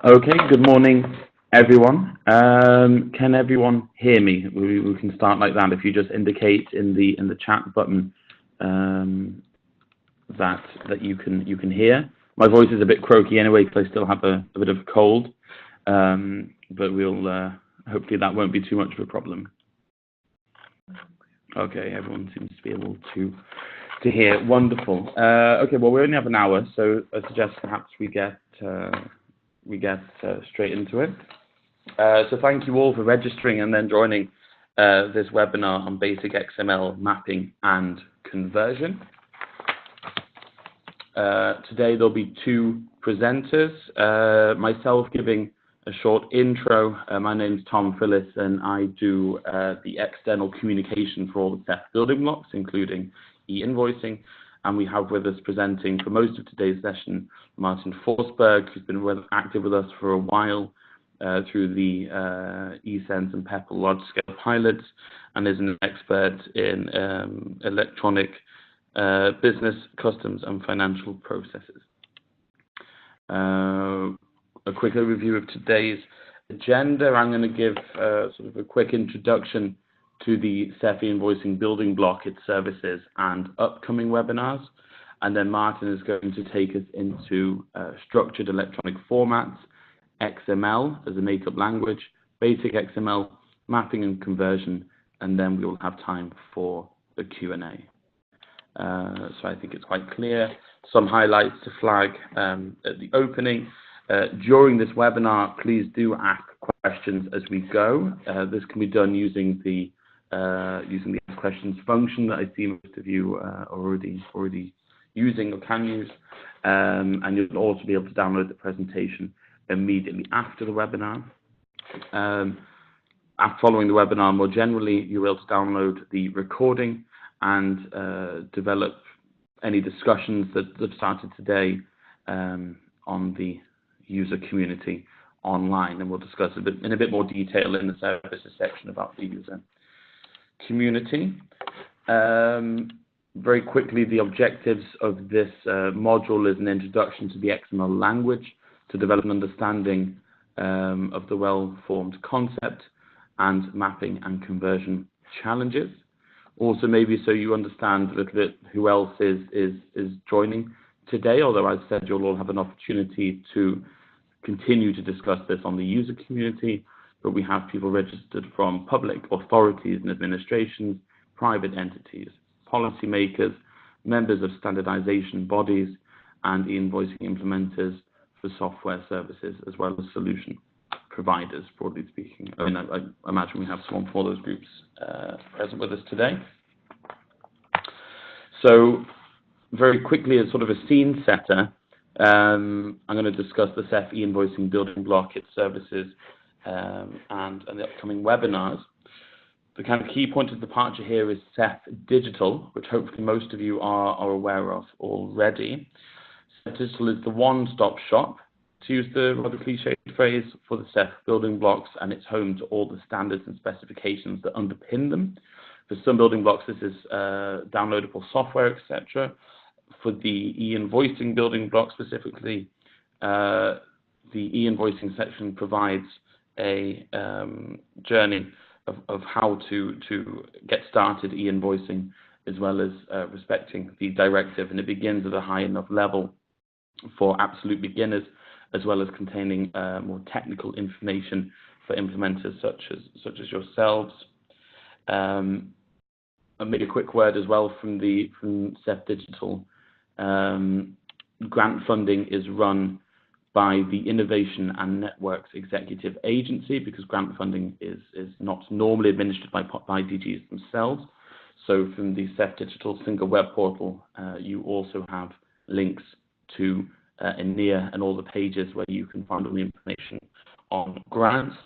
Okay, good morning, everyone. Can everyone hear me? We can start like that. If you just indicate in the chat button that you can hear. My voice is a bit croaky anyway because I still have a bit of a cold, but we'll hopefully that won't be too much of a problem. Okay, everyone seems to be able to hear. Wonderful. Okay, well we only have an hour, so I suggest perhaps we get straight into it. So thank you all for registering and then joining this webinar on basic XML mapping and conversion. Today there'll be two presenters, myself giving a short intro. My name's Tom Phillis and I do the external communication for all the CEF building blocks, including eInvoicing. And we have with us presenting for most of today's session, Martin Forsberg, who's been active with us for a while through the eSense and PEPL large-scale pilots, and is an expert in electronic business, customs, and financial processes. A quick overview of today's agenda. I'm going to give sort of a quick introduction to the CEF eInvoicing building block, its services, and upcoming webinars. And then Martin is going to take us into structured electronic formats, XML as a make-up language, basic XML, mapping and conversion, and then we will have time for the Q&A. So I think it's quite clear. Some highlights to flag at the opening. During this webinar, please do ask questions as we go. This can be done using the ask questions function that I see most of you are already using or can use, and you'll also be able to download the presentation immediately after the webinar. After following the webinar, more generally, you'll be able to download the recording and develop any discussions that started today on the user community online, and we'll discuss in a bit more detail in the services section about the user community. Very quickly, the objectives of this module is an introduction to the XML language, to develop an understanding of the well-formed concept and mapping and conversion challenges. Also, maybe so you understand a little bit who else is joining today, although as I said, you'll all have an opportunity to continue to discuss this on the user community, but we have people registered from public authorities and administrations, private entities, policymakers, members of standardization bodies, and eInvoicing implementers for software services, as well as solution providers, broadly speaking. I mean, I imagine we have someone for those groups present with us today. So very quickly, as sort of a scene setter, I'm going to discuss the CEF eInvoicing building block, its services, and the upcoming webinars. The kind of key point of departure here is CEF Digital, which hopefully most of you are aware of already. CEF Digital is the one-stop shop, to use the rather cliched phrase, for the CEF building blocks, and it's home to all the standards and specifications that underpin them. For some building blocks, this is downloadable software, etc. For the eInvoicing building block specifically, the eInvoicing section provides a journey of how to get started eInvoicing, as well as respecting the directive, and it begins at a high enough level for absolute beginners, as well as containing more technical information for implementers such as yourselves. I'll make a quick word as well from CEF Digital. Grant funding is run by the Innovation and Networks Executive Agency, because grant funding is not normally administered by DGs themselves. So from the CEF Digital single web portal, you also have links to ENIA and all the pages where you can find all the information on grants.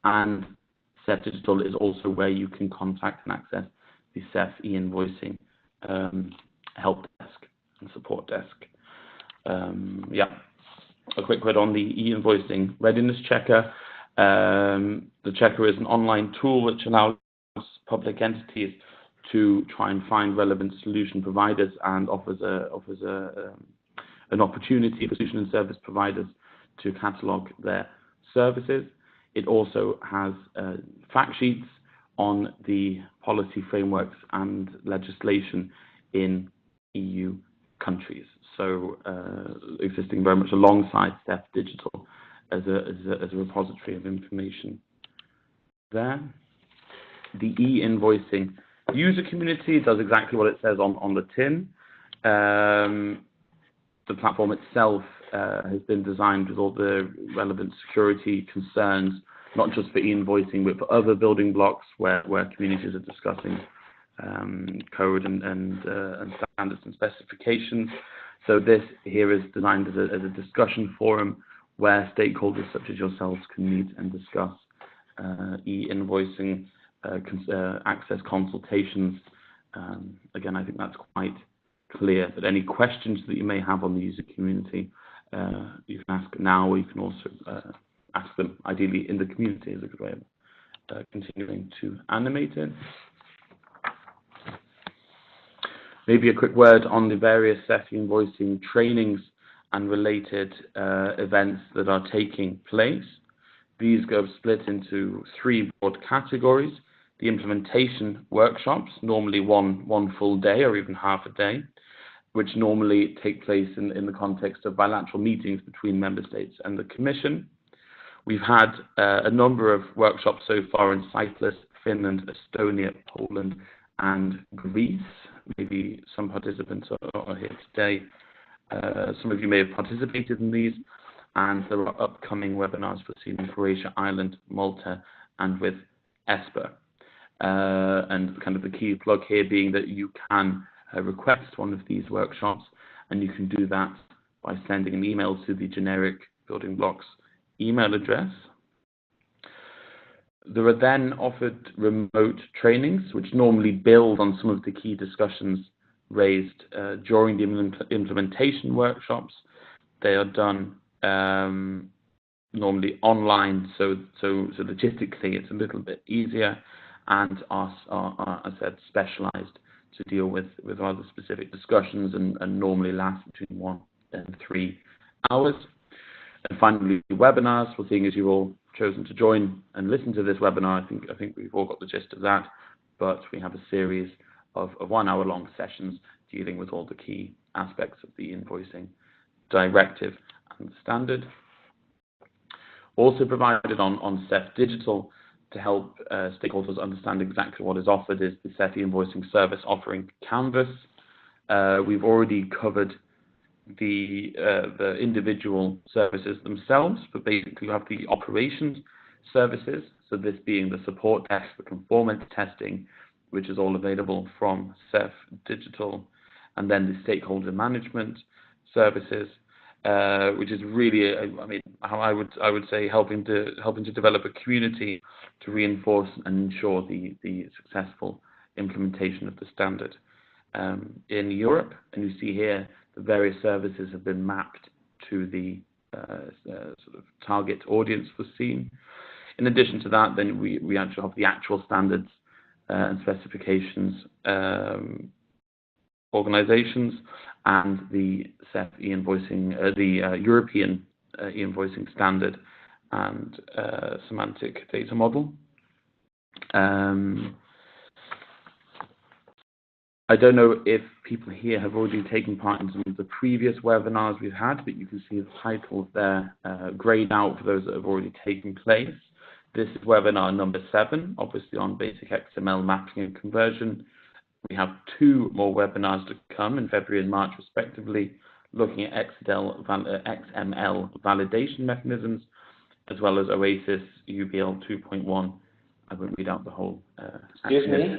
And CEF Digital is also where you can contact and access the CEF eInvoicing help desk and support desk. A quick word on the eInvoicing Readiness Checker. The checker is an online tool which allows public entities to try and find relevant solution providers, and offers an opportunity for solution and service providers to catalogue their services. It also has fact sheets on the policy frameworks and legislation in EU countries. So existing very much alongside CEF Digital as a repository of information there. The e-invoicing user community does exactly what it says on the tin. The platform itself has been designed with all the relevant security concerns, not just for e-invoicing, but for other building blocks where communities are discussing code and standards and specifications. So this here is designed as a discussion forum where stakeholders such as yourselves can meet and discuss e-invoicing, access consultations. Again, I think that's quite clear, that any questions that you may have on the user community, you can ask now, or you can also ask them ideally in the community is a good way of continuing to animate it. Maybe a quick word on the various CEF invoicing trainings and related events that are taking place. These go split into 3 broad categories. The implementation workshops, normally one full day or even half a day, which normally take place in the context of bilateral meetings between member states and the Commission. We've had a number of workshops so far in Cyprus, Finland, Estonia, Poland, and Greece. Maybe some participants are here today. Some of you may have participated in these, and there are upcoming webinars foreseen in Croatia, Ireland, Malta, and with ESPA. And kind of the key plug here being that you can request one of these workshops, and you can do that by sending an email to the generic building blocks email address. There are then offered remote trainings, which normally build on some of the key discussions raised during the implementation workshops. They are done normally online, so logistically it's a little bit easier, and are as I said, specialized to deal with rather specific discussions, and normally last between 1 and 3 hours. And finally, webinars. Well, seeing as you've all chosen to join and listen to this webinar, I think we've all got the gist of that. But we have a series of 1 hour long sessions dealing with all the key aspects of the invoicing directive and standard. Also provided on CEF Digital to help stakeholders understand exactly what is offered is the CEF invoicing service offering canvas. We've already covered the individual services themselves, but basically you have the operations services, so this being the support desk, the conformance testing, which is all available from CEF Digital, and then the stakeholder management services, which is really, I mean, how I would say helping to develop a community to reinforce and ensure the successful implementation of the standard in Europe. And you see here the various services have been mapped to the sort of target audience foreseen. In addition to that, then we actually have the actual standards and specifications organizations, and the CEF e-invoicing, the European e-invoicing standard and semantic data model. I don't know if people here have already taken part in some of the previous webinars we've had, but you can see the titles there grayed out for those that have already taken place. This is webinar number 7, obviously on basic XML mapping and conversion. We have 2 more webinars to come in February and March respectively, looking at XML validation mechanisms, as well as OASIS UBL 2.1. I won't read out the whole. Excuse me?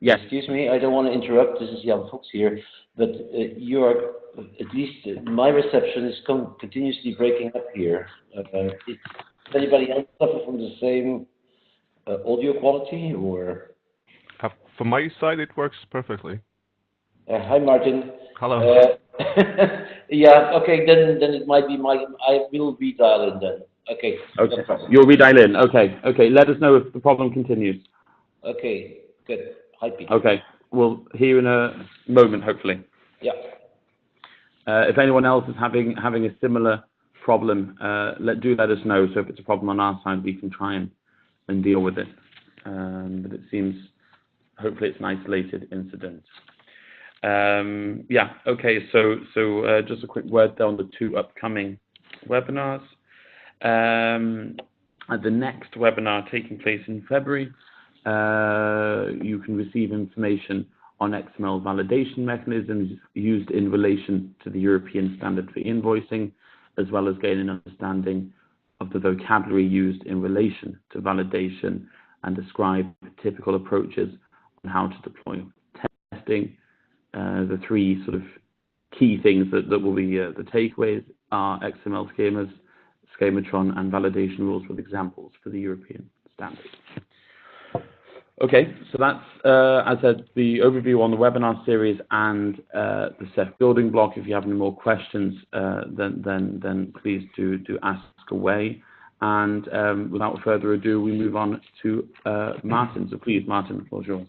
Yes. Excuse me, I don't want to interrupt. This is Jan Fuchs here, but you are, at least my reception is continuously breaking up here. Does anybody else suffer from the same audio quality, or? From my side, it works perfectly. Hi, Martin. Hello. Yeah, okay, then it might be I will redial in then. Okay. Okay. You'll redial in. Okay. Okay. Let us know if the problem continues. Okay. Good. Hi, Pete. Okay. We'll hear in a moment, hopefully. Yeah. If anyone else is having a similar problem, do let us know. So if it's a problem on our side, we can try and deal with it. But it seems, hopefully, it's an isolated incident. Yeah. Okay. So just a quick word there on the 2 upcoming webinars. At the next webinar taking place in February, you can receive information on XML validation mechanisms used in relation to the European standard for invoicing, as well as gain an understanding of the vocabulary used in relation to validation and describe typical approaches on how to deploy testing. The 3 sort of key things that will be the takeaways are XML schemas, schematron, and validation rules with examples for the European standard. Okay, so that's, as I said, the overview on the webinar series and the CEF building block. If you have any more questions, then please do ask away. And without further ado, we move on to Martin. So please, Martin, the floor is yours.